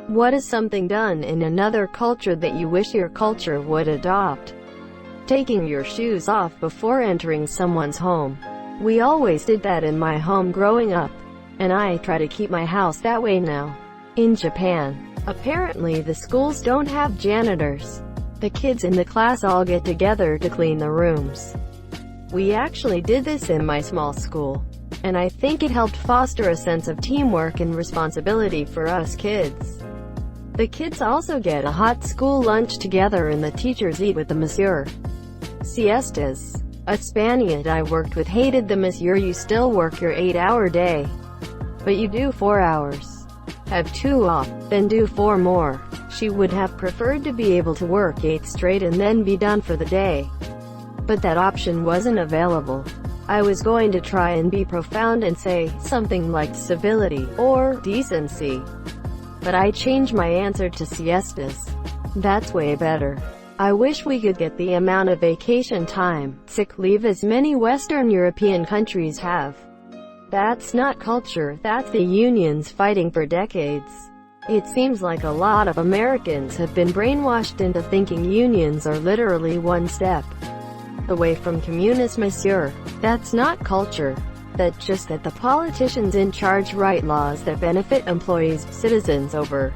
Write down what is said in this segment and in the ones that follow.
What is something done in another culture that you wish your culture would adopt? Taking your shoes off before entering someone's home. We always did that in my home growing up, and I try to keep my house that way now. In Japan, apparently the schools don't have janitors. The kids in the class all get together to clean the rooms. We actually did this in my small school, and I think it helped foster a sense of teamwork and responsibility for us kids. The kids also get a hot school lunch together and the teachers eat with the monsieur. Siestas. A Spaniard I worked with hated the monsieur. You still work your 8-hour day, but you do 4 hours. Have 2 off, then do 4 more. She would have preferred to be able to work 8 straight and then be done for the day. But that option wasn't available. I was going to try and be profound and say something like civility or decency, but I changed my answer to siestas. That's way better. I wish we could get the amount of vacation time, sick leave as many Western European countries have. That's not culture, that's the unions fighting for decades. It seems like a lot of Americans have been brainwashed into thinking unions are literally one step away from communist monsieur. That's not culture. That's just that the politicians in charge write laws that benefit employees, citizens over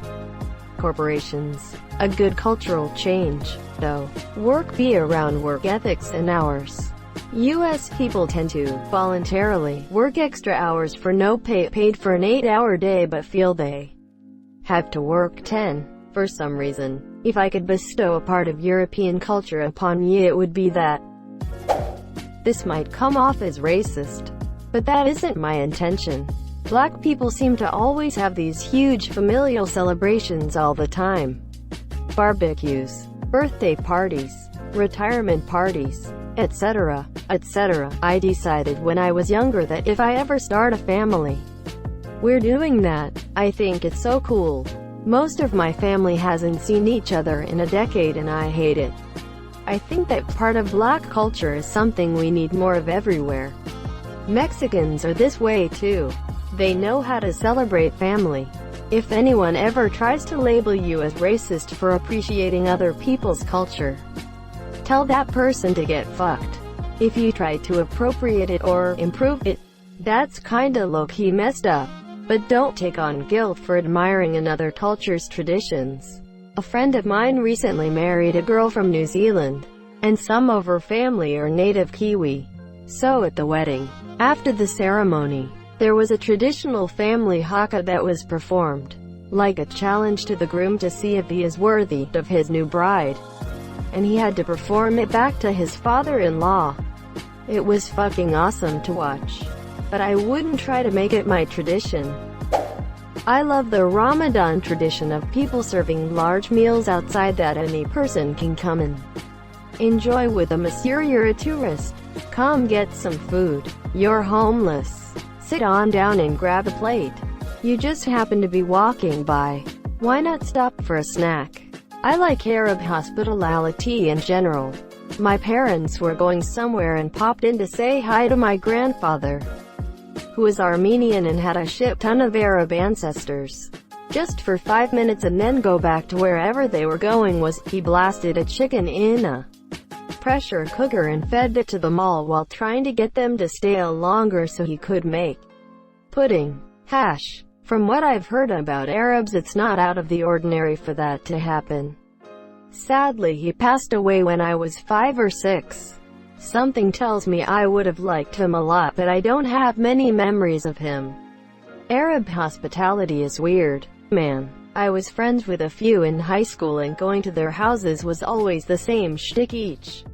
corporations. A good cultural change, though, work be around work ethics and hours. U.S. people tend to voluntarily work extra hours for no pay, paid for an 8-hour day, but feel they have to work 10 for some reason. If I could bestow a part of European culture upon ye, it would be that. This might come off as racist, but that isn't my intention. Black people seem to always have these huge familial celebrations all the time. Barbecues, birthday parties, retirement parties, etc., etc. I decided when I was younger that if I ever start a family, we're doing that. I think it's so cool. Most of my family hasn't seen each other in a decade and I hate it. I think that part of black culture is something we need more of everywhere. Mexicans are this way too. They know how to celebrate family. If anyone ever tries to label you as racist for appreciating other people's culture, tell that person to get fucked. If you try to appropriate it or improve it, that's kinda low-key messed up. But don't take on guilt for admiring another culture's traditions. A friend of mine recently married a girl from New Zealand, and some of her family are native Kiwi. So at the wedding, after the ceremony, there was a traditional family haka that was performed, like a challenge to the groom to see if he is worthy of his new bride. And he had to perform it back to his father-in-law. It was fucking awesome to watch. But I wouldn't try to make it my tradition. I love the Ramadan tradition of people serving large meals outside that any person can come and enjoy with a monsieur. You're a tourist. Come get some food. You're homeless. Sit on down and grab a plate. You just happen to be walking by. Why not stop for a snack? I like Arab hospitality in general. My parents were going somewhere and popped in to say hi to my grandfather, who is Armenian and had a shit ton of Arab ancestors. Just for 5 minutes and then go back to wherever they were going. He blasted a chicken in a pressure cooker and fed it to them all while trying to get them to stay longer so he could make pudding. Hash. From what I've heard about Arabs, it's not out of the ordinary for that to happen. Sadly, he passed away when I was 5 or 6. Something tells me I would have liked him a lot, but I don't have many memories of him. Arab hospitality is weird, man. I was friends with a few in high school and going to their houses was always the same shtick each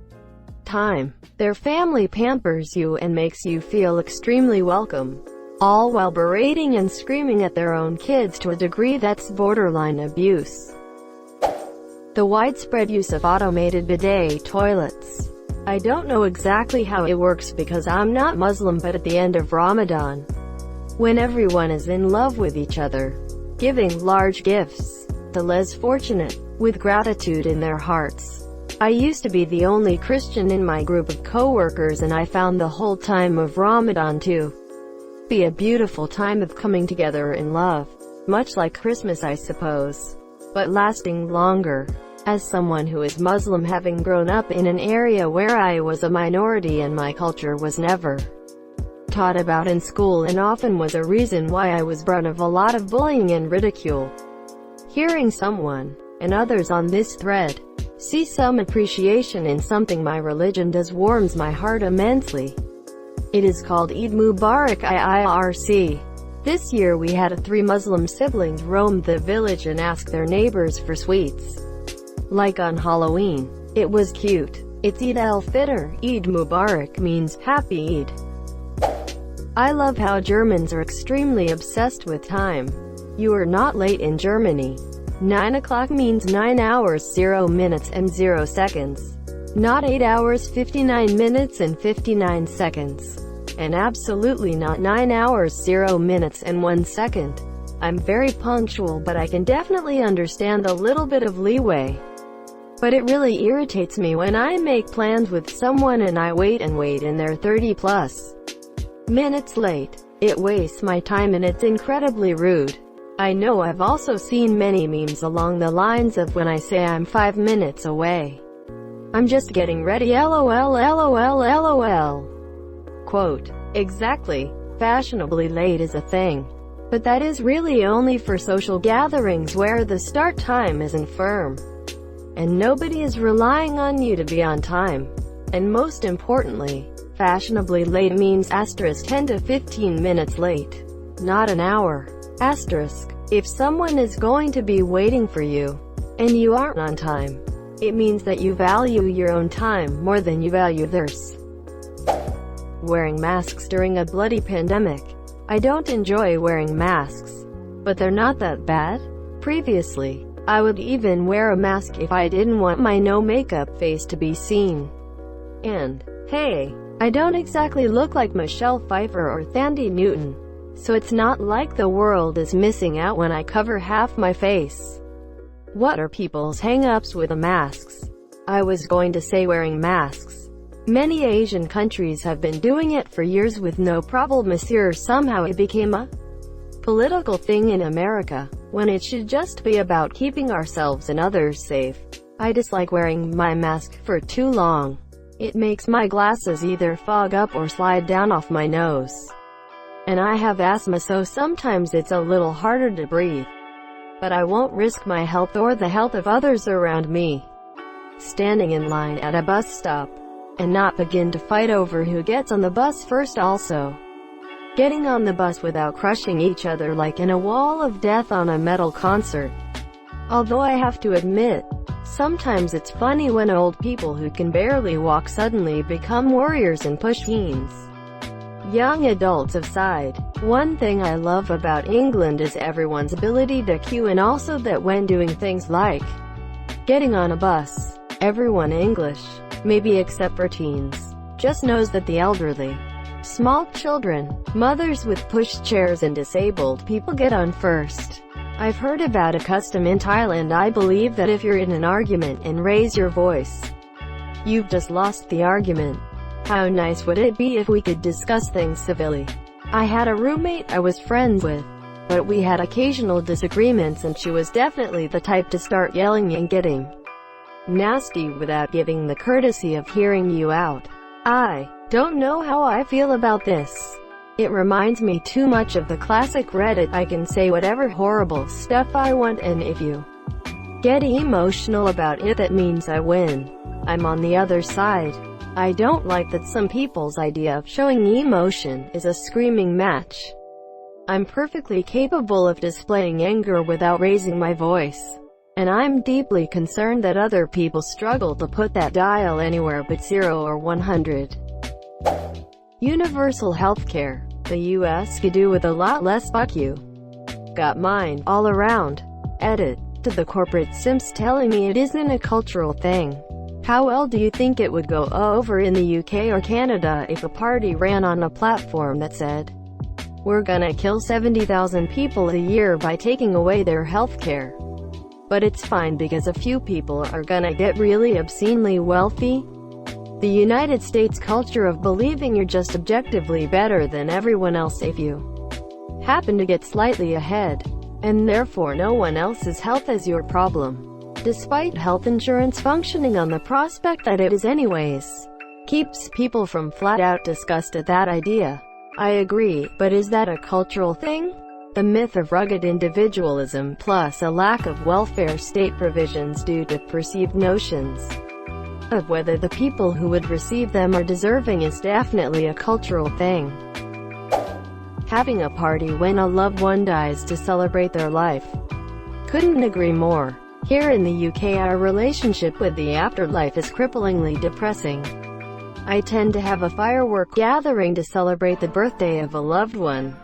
time. Their family pampers you and makes you feel extremely welcome, all while berating and screaming at their own kids to a degree that's borderline abuse. The widespread use of automated bidet toilets. I don't know exactly how it works because I'm not Muslim, but at the end of Ramadan, when everyone is in love with each other, giving large gifts, the less fortunate, with gratitude in their hearts. I used to be the only Christian in my group of co-workers and I found the whole time of Ramadan to be a beautiful time of coming together in love. Much like Christmas, I suppose, but lasting longer. As someone who is Muslim, having grown up in an area where I was a minority and my culture was never taught about in school and often was a reason why I was brunt of a lot of bullying and ridicule. Hearing someone, and others on this thread, see some appreciation in something my religion does warms my heart immensely. It is called Eid Mubarak IIRC. This year we had 3 Muslim siblings roam the village and ask their neighbors for sweets. Like on Halloween. It was cute. It's Eid al-Fitr. Eid Mubarak means Happy Eid. I love how Germans are extremely obsessed with time. You are not late in Germany. 9 o'clock means 9 hours 0 minutes and 0 seconds. Not 8 hours 59 minutes and 59 seconds. And absolutely not 9 hours 0 minutes and 1 second. I'm very punctual, but I can definitely understand a little bit of leeway. But it really irritates me when I make plans with someone and I wait and they're 30+ minutes late. It wastes my time and it's incredibly rude. I know I've also seen many memes along the lines of when I say I'm 5 minutes away, I'm just getting ready, lol lol lol. Quote, exactly. Fashionably late is a thing. But that is really only for social gatherings where the start time isn't firm. And nobody is relying on you to be on time. And most importantly, fashionably late means asterisk 10 to 15 minutes late. Not an hour. Asterisk. If someone is going to be waiting for you, and you aren't on time, it means that you value your own time more than you value theirs. Wearing masks during a bloody pandemic. I don't enjoy wearing masks, but they're not that bad. Previously, I would even wear a mask if I didn't want my no makeup face to be seen. And, hey, I don't exactly look like Michelle Pfeiffer or Thandie Newton, so it's not like the world is missing out when I cover half my face. What are people's hang-ups with the masks? I was going to say wearing masks. Many Asian countries have been doing it for years with no problem, monsieur. Somehow it became a political thing in America, when it should just be about keeping ourselves and others safe. I dislike wearing my mask for too long. It makes my glasses either fog up or slide down off my nose. And I have asthma, so sometimes it's a little harder to breathe. But I won't risk my health or the health of others around me. Standing in line at a bus stop, and not begin to fight over who gets on the bus first. Also, getting on the bus without crushing each other like in a wall of death on a metal concert. Although I have to admit, sometimes it's funny when old people who can barely walk suddenly become warriors and push teens. Young adults aside, one thing I love about England is everyone's ability to queue, and also that when doing things like getting on a bus, everyone English, maybe except for teens, just knows that the elderly, small children, mothers with pushchairs and disabled people get on first. I've heard about a custom in Thailand. I believe that if you're in an argument and raise your voice, you've just lost the argument. How nice would it be if we could discuss things civilly? I had a roommate I was friends with, but we had occasional disagreements, and she was definitely the type to start yelling and getting nasty without giving the courtesy of hearing you out. I don't know how I feel about this. It reminds me too much of the classic Reddit. I can say whatever horrible stuff I want, and if you get emotional about it, that means I win. I'm on the other side. I don't like that some people's idea of showing emotion is a screaming match. I'm perfectly capable of displaying anger without raising my voice. And I'm deeply concerned that other people struggle to put that dial anywhere but 0 or 100. Universal healthcare. The US could do with a lot less fuck you. Got mine, all around. Edit. To the corporate simps telling me it isn't a cultural thing. How well do you think it would go over in the UK or Canada if a party ran on a platform that said, we're gonna kill 70,000 people a year by taking away their healthcare? But it's fine because a few people are gonna get really obscenely wealthy? The United States culture of believing you're just objectively better than everyone else if you happen to get slightly ahead. and therefore no one else's health is your problem. Despite health insurance functioning on the prospect that it is anyways, keeps people from flat-out disgust at that idea. I agree, but is that a cultural thing? The myth of rugged individualism plus a lack of welfare state provisions due to perceived notions of whether the people who would receive them are deserving is definitely a cultural thing. Having a party when a loved one dies to celebrate their life. Couldn't agree more. Here in the UK, our relationship with the afterlife is cripplingly depressing. I tend to have a firework gathering to celebrate the birthday of a loved one.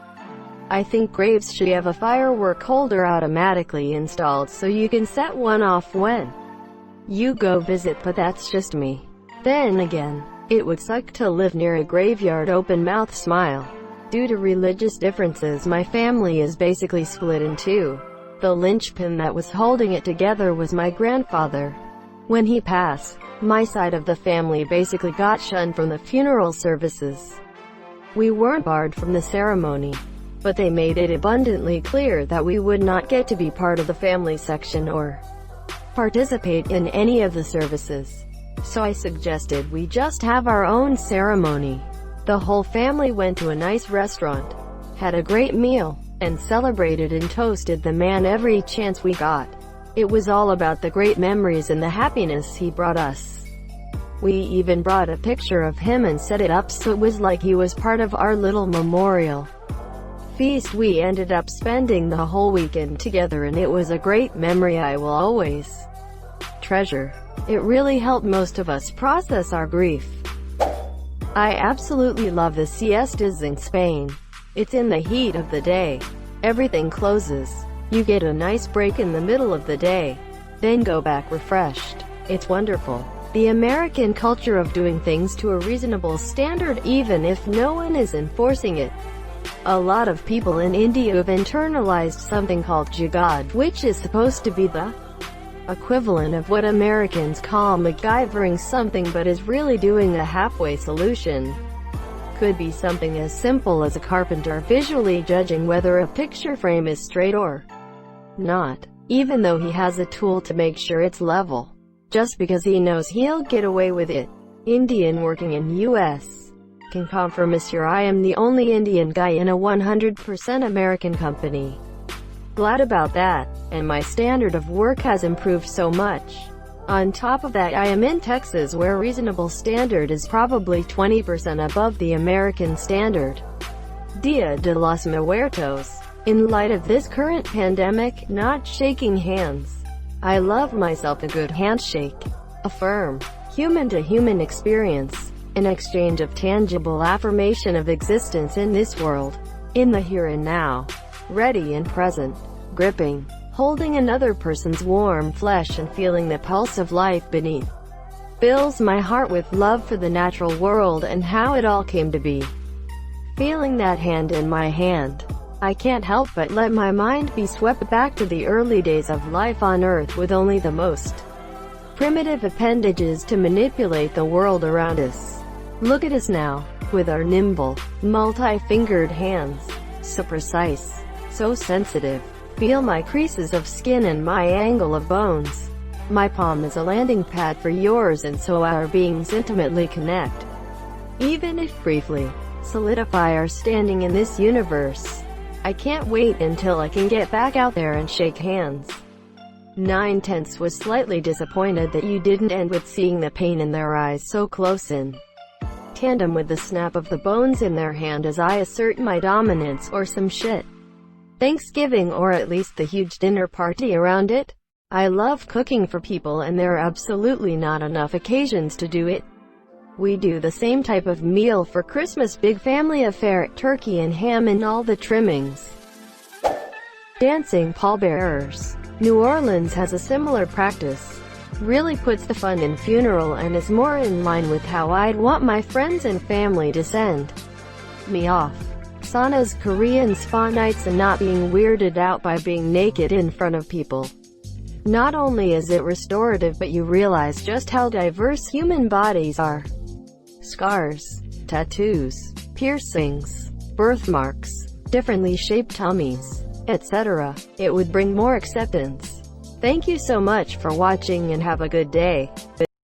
I think graves should have a firework holder automatically installed so you can set one off when you go visit, but that's just me. Then again, it would suck to live near a graveyard. Open mouth smile. Due to religious differences, my family is basically split in two. The linchpin that was holding it together was my grandfather. When he passed, my side of the family basically got shunned from the funeral services. We weren't barred from the ceremony, but they made it abundantly clear that we would not get to be part of the family section or participate in any of the services. So I suggested we just have our own ceremony. The whole family went to a nice restaurant, had a great meal, and celebrated and toasted the man every chance we got. It was all about the great memories and the happiness he brought us. We even brought a picture of him and set it up so it was like he was part of our little memorial feast. We ended up spending the whole weekend together and it was a great memory I will always treasure. It really helped most of us process our grief. I absolutely love the siestas in Spain. It's in the heat of the day. Everything closes. You get a nice break in the middle of the day, then go back refreshed. It's wonderful. The American culture of doing things to a reasonable standard even if no one is enforcing it. A lot of people in India have internalized something called jugaad, which is supposed to be the equivalent of what Americans call MacGyvering something but is really doing a halfway solution. Could be something as simple as a carpenter visually judging whether a picture frame is straight or not, even though he has a tool to make sure it's level, just because he knows he'll get away with it. Indian working in US. Can confirm, Monsieur, I am the only Indian guy in a 100% American company. Glad about that, and my standard of work has improved so much. On top of that, I am in Texas where reasonable standard is probably 20% above the American standard. Dia de los Muertos. In light of this current pandemic, not shaking hands. I love myself a good handshake. A firm, human-to-human experience. An exchange of tangible affirmation of existence in this world. In the here and now. Ready and present. Gripping. Holding another person's warm flesh and feeling the pulse of life beneath. Fills my heart with love for the natural world and how it all came to be. Feeling that hand in my hand, I can't help but let my mind be swept back to the early days of life on Earth with only the most primitive appendages to manipulate the world around us. Look at us now, with our nimble, multi-fingered hands. So precise, so sensitive. Feel my creases of skin and my angle of bones. My palm is a landing pad for yours, and so our beings intimately connect. Even if briefly, solidify our standing in this universe. I can't wait until I can get back out there and shake hands. 9/10 was slightly disappointed that you didn't end with seeing the pain in their eyes so close in tandem with the snap of the bones in their hand as I assert my dominance or some shit. Thanksgiving, or at least the huge dinner party around it. I love cooking for people and there are absolutely not enough occasions to do it. We do the same type of meal for Christmas, big family affair, turkey and ham and all the trimmings. Dancing pallbearers. New Orleans has a similar practice. Really puts the fun in funeral and is more in line with how I'd want my friends and family to send me off. Saunas, Korean spa nights, and not being weirded out by being naked in front of people. Not only is it restorative, but you realize just how diverse human bodies are. Scars, tattoos, piercings, birthmarks, differently shaped tummies, etc. It would bring more acceptance. Thank you so much for watching and have a good day.